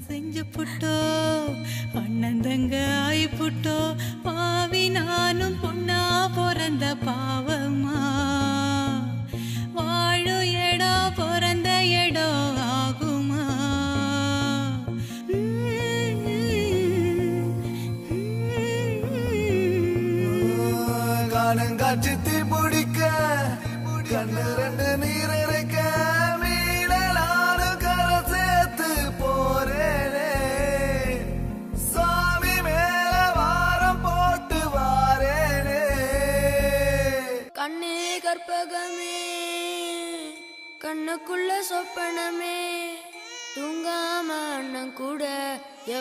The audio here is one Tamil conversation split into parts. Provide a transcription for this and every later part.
செஞ்சு புட்டோ அண்ணன் தங்க ஆயி புட்டோ பாவி நானும் பொண்ணா பிறந்த பாவமா வாழும் இடம் பிறந்த இடம் ஆகுமா காணங்காட்சி தீ பிடிக்க கண்ணு ரெண்டு நீர் இறைக்க மீனலான கரை சேர்த்து போறேனே சாமி மேல வாரம் போட்டு வாரேனே கண்ணே கற்பகமே கண்ணுக்குள்ள சொப்பனமே தூங்காம அண்ணன் கூட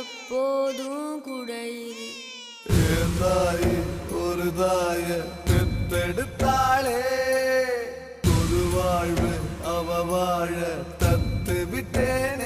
எப்போதும் கூட இரு தாய் ஒரு தாய பெத்தெடுத்தாளே ஒரு வாழ்வு அவ வாழ தத்து விட்டேன்